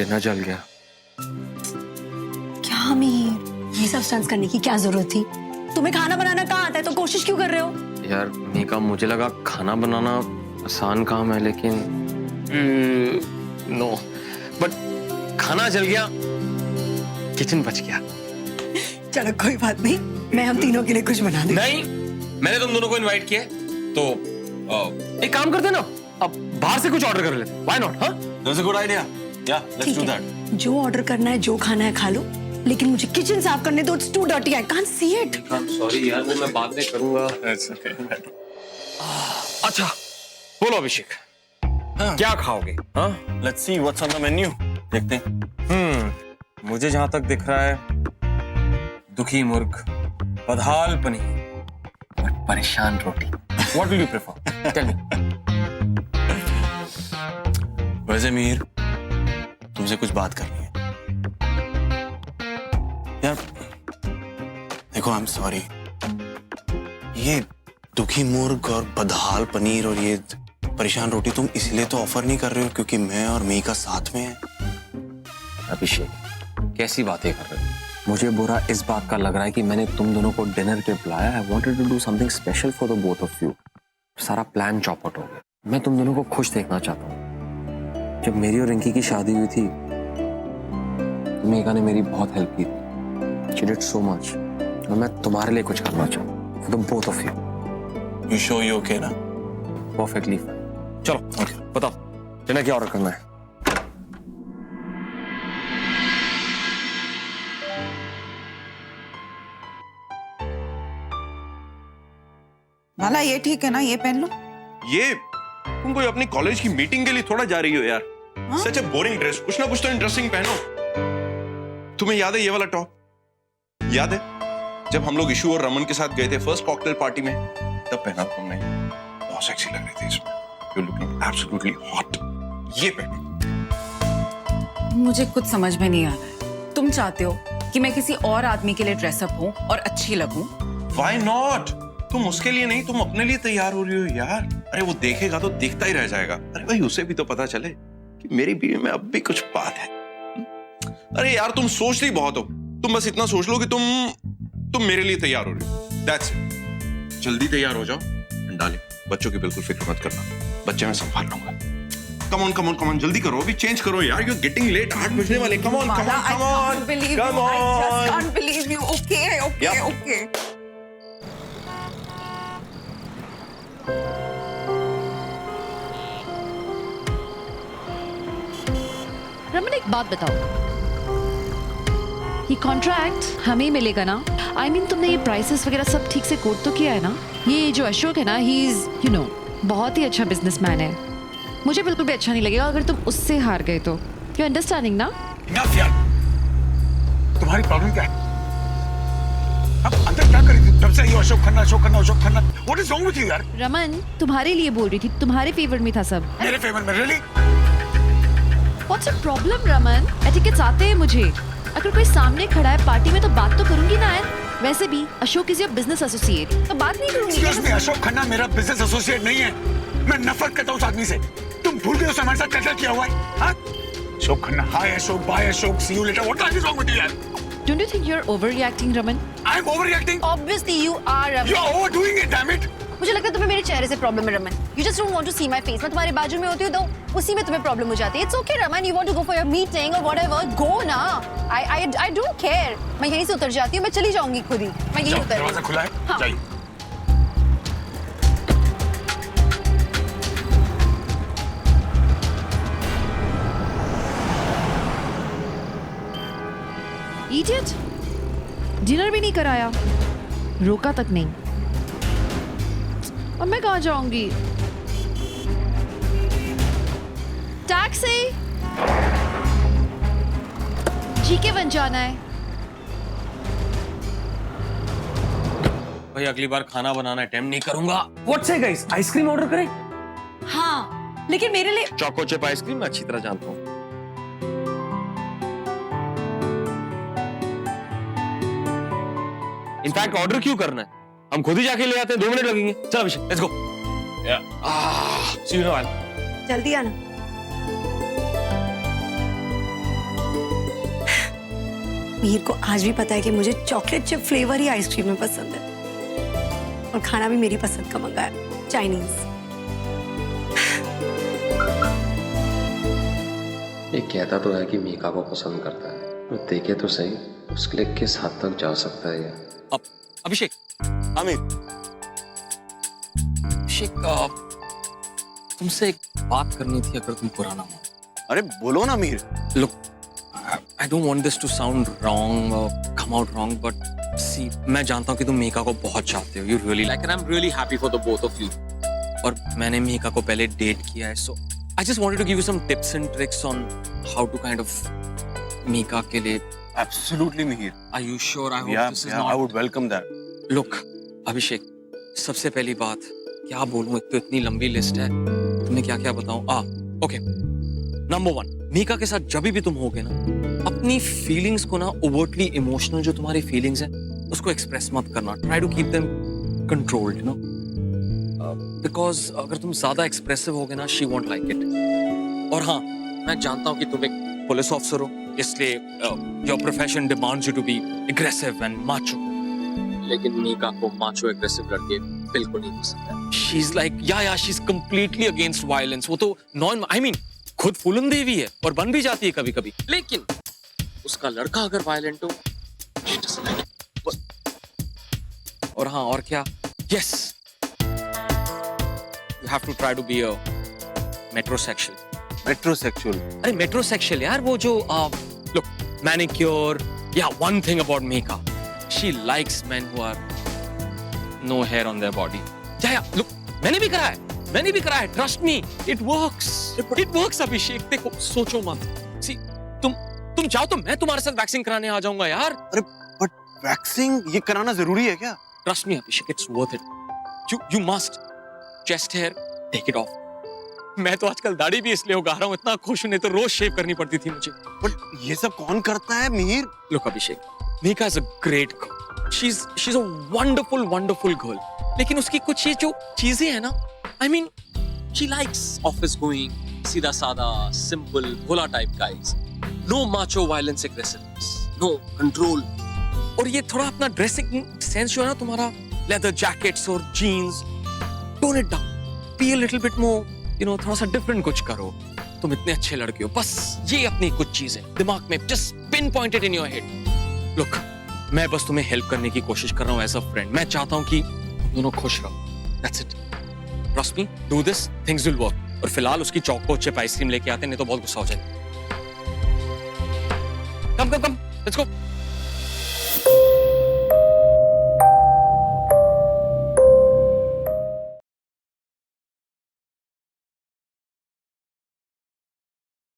Dinner जल गया। क्या अमीर, ये सब स्टंट्स करने की क्या जरूरत थी? तुम्हें खाना बनाना कहाँ आता है तो कोशिश क्यों कर रहे हो? यार मीका, मुझे लगा खाना बनाना आसान काम है, लेकिन नो, बट खाना जल गया, किचन बच गया। चलो कोई बात नहीं, मैं हम तीनों के लिए कुछ बना दूं। नहीं, मैंने तुम दोनों को इनवाइट किया है, तो एक काम करते ना, अब बाहर से कुछ ऑर्डर कर लेते। Why not? हाँ, दैट्स अ गुड आइडिया। या लेट्स डू दैट। जो ऑर्डर करना है, जो खाना है खा लो, लेकिन मुझे किचन साफ करने दो। It's too dirty, I can't see it. Sorry यार, वो मैं बाद में करूंगा। It's okay. अच्छा बोलो अभिषेक, क्या खाओगे? हाँ, let's see what's on the menu. देखते हैं। मुझे जहां तक दिख रहा है, दुखी मुर्ग, बदहाल पनीर और परेशान रोटी। What will you prefer? Tell me. वैसे मीर, तुमसे कुछ बात करनी है यार। देखो, आई एम सॉरी, ये दुखी मुर्ग और बदहाल पनीर और ये परेशान रोटी तुम इसलिए तो ऑफर नहीं कर रहे हो क्योंकि मैं और मीका साथ में हैं। अभिषेक, कैसी बातें कर रहे हो? मुझे बुरा इस बात का लग रहा है कि मैंने तुम दोनों को डिनर पे बुलाया। I wanted to do something special for the both of you. सारा प्लान चौपट हो गया। मैं तुम दोनों को खुश देखना चाहता हूँ। जब मेरी और रिंकी की शादी हुई थी, मीका ने मेरी बहुत हेल्प की थी। She did so much. और मैं तुम्हारे लिए कुछ करना चाहता हूँ, for the both of you. You sure you okay ना? Perfectly fine. चलो, okay. बताओ, डिनर क्या ऑर्डर करना है? भाला ये ठीक है ना, ये पहन लो। ये तुम कोई अपनी कॉलेज की मीटिंग के लिए थोड़ा जा रही हो यार। सच ए बोरिंग ड्रेस, कुछ ना कुछ तो इंटरेस्टिंग पहनो। तुम्हें याद है ये वाला टॉप? याद है जब हम लोग इशू और रमन के साथ गए थे फर्स्ट कॉकटेल पार्टी में, तब पहना तुमने। बहुत सेक्सी लग रही थी इसमें। You looking absolutely hot. ये पहनो। मुझे कुछ समझ में नहीं आ रहा है। तुम चाहते हो कि मैं किसी और आदमी के लिए ड्रेसअप हूँ और अच्छी लगूं? Why not? तुम उसके लिए नहीं, तुम अपने लिए तैयार हो रही हो यार। अरे वो देखेगा तो देखता ही रह जाएगा। अरे भाई, उसे भी तो पता चले कि मेरी बीवी में अब भी कुछ बात है। अरे यार, तुम सोचती बहुत हो। तुम बस इतना सोच लो कि तुम मेरे लिए तैयार हो रही हो। That's it. जल्दी तैयार हो जाओ। डाले, बच्चों की बिल्कुल फिक्र मत करना, बच्चे मैं संभाल लूंगा। Come on come on come on, जल्दी करो, अभी चेंज करो यार। यू आर गेटिंग लेट, 8 बजने वाले। Come on come on come on come on. I can't believe you. Okay, okay, Yep. okay. Raman, एक बात बताओ, ये कॉन्ट्रैक्ट हमें ही मिलेगा ना? I mean, तुमने ये प्राइसेस वगैरह सब ठीक से कोट तो किया है ना? ये जो अशोक है ना, ही इज यू नो बहुत ही अच्छा बिजनेसमैन है। मुझे बिल्कुल भी अच्छा नहीं लगेगा अगर तुम उससे हार गए तो। यू अंडरस्टैंडिंग ना? Enough यार, तुम्हारी प्रॉब्लम क्या है? अब अंदर क्या करी थी? जब से ये Ashok Khanna Ashok Khanna Ashok Khanna, what is wrong with you यार? रमन, तुम्हारे लिए बोल रही थी, तुम्हारे फेवर में था सब। मेरे फेवर में? Really? What's the problem Raman? Etiquettes आते हैं मुझे। अगर कोई सामने खड़ा है पार्टी में तो बात तो करूंगी ना यार। वैसे भी Ashok is your business associate, तो बात नहीं करूंगी। एक्सक्यूज मी, अशोक खन्ना मेरा बिजनेस एसोसिएट नहीं है। मैं नफरत करता हूँ उस आदमी से। तुम भूल गए उसने हमारे साथ क्या किया हुआ है? हाँ? Ashok Khanna, hi Ashok, bye Ashok, see you later, what is wrong with you यार? Don't you think you're overreacting, Raman? I am overreacting? Obviously you are, Raman. You are overdoing it, damn it. मुझे लगता है तुम्हें मेरे चेहरे से प्रॉब्लम है, Raman. You just don't want to see my face. मैं तुम्हारे बाजू में होती हूँ तो उसी में तुम्हें प्रॉब्लम हो जाती है। It's okay, Raman. You want to go for your meeting or whatever? Go ना। I don't care. मैं यहीं से उतर जाती हूँ। मैं चली जाऊंगी खुद ही। मैं यहीं उतर दरवाजा खुला है, हाँ। जाइए। Idiot! डिनर भी नहीं कराया, रोका तक नहीं। अब मैं कहाँ जाऊंगी? टैक्सी! जीके वन जाना है। भाई अगली बार खाना बनाना अटेम्प्ट नहीं करूंगा। व्हाट्स है गाइस, आइसक्रीम ऑर्डर करें? हाँ, लेकिन मेरे लिए चोको चिप आइसक्रीम मैं अच्छी तरह जानता हूँ। इनफैक्ट ऑर्डर क्यों करना है, हम खुद ही जाके ले आते हैं, 2 मिनट लगेंगे। चल Abhishek, let's go. See you in a while. जल्दी आना। मीर को आज भी पता है कि मुझे चॉकलेट चिप फ्लेवर ही आइसक्रीम में पसंद है, और खाना भी मेरी पसंद का मंगाया, चाइनीज। ये कहता तो है कि मीका को पसंद करता है, तो देखे तो सही उसके लिए किस हद तक जा सकता है ये। अब अभिषेक, आमिर, अभिषेक, तुमसे एक बात करनी थी अगर तुम पुराना हो। अरे बोलो ना Mir. Look, I don't want this to sound wrong or come out wrong, but see, मैं जानता हूँ कि तुम मीका को बहुत चाहते हो. You really like, and I'm really happy for the both of you. और मैंने मीका को पहले डेट किया है, so I just wanted to give you some tips and tricks on how to kind of Mika के लिए. Absolutely Mir. Are you sure? I hope Yeah, this is yeah, not. I would welcome that. Look, अभिषेक, सबसे पहली बात क्या बोलूं, एक तो इतनी लंबी लिस्ट है, तुम्हें क्या क्या बताऊं? ओके, नंबर 1, मीका के साथ जब भी तुम होगे ना, अपनी फीलिंग्स को ना ओवरटली इमोशनल जो तुम्हारी फीलिंग्स हैं उसको एक्सप्रेस मत करना. Try to keep them controlled, you know, because अगर तुम ज्यादा एक्सप्रेसिव होगे ना, शी वोंट लाइक इट. और हाँ, मैं जानता हूँ कि तुम एक पुलिस ऑफिसर हो, इसलिए your profession demands you to be aggressive and macho, लेकिन मीका को माचो एग्रेसिव लड़के बिल्कुल नहीं पसंद है. She is like she is completely against violence. वो तो नॉन, आई मीन खुद फूलन देवी है और बन भी जाती है कभी कभी, लेकिन उसका लड़का अगर वायलेंट हो, she doesn't like it. और हाँ, और क्या, yes, you have to try to be a metrosexual. Metrosexual? अरे मेट्रोसेक्सुअल यार, वो जो look, manicure. Yeah one thing about Mika, she likes men who are no hair on their body. Yeah look, मैंने भी करा है, trust me, it works Abhishek. देखो, सोचो मत. सी, तुम चाहो तो मैं तुम्हारे साथ वैक्सिंग कराने आ जाऊंगा यार. अरे बट वैक्सिंग ये कराना जरूरी है क्या? Trust me Abhishek, it's worth it. You must. Chest hair, take it off. मैं तो आजकल दाढ़ी भी इसलिए उगा रहा हूँ, इतना खुश हूं, नहीं तो रोज शेव करनी पड़ती थी मुझे. बट ये सब कौन करता है Mir? Look Abhishek, Mika is a great girl. She's a wonderful girl. लेकिन उसकी कुछ ये जो चीजें हैं ना, I mean, she likes office going, सीधा सादा, simple, भोला type guys. No macho violence, aggressiveness. No control. और ये थोड़ा अपना ड्रेसिंग सेंस जो है ना तुम्हारा, leather jackets और jeans, tone it down. Be a little bit more, you know, थोड़ा सा different कुछ करो. तुम इतने अच्छे लड़के हो, बस ये अपनी कुछ चीजें दिमाग में just pinpoint it in your head. Look, मैं बस तुम्हें हेल्प करने की कोशिश कर रहा हूँ एज अ फ्रेंड. मैं चाहता हूँ कि तुम दोनों खुश रहो. That's it. Trust me, do this, things will work. और फिलहाल उसकी चौको चिप आइसक्रीम लेके आते हैं, नहीं तो बहुत गुस्सा हो जाएगा. Come, let's go.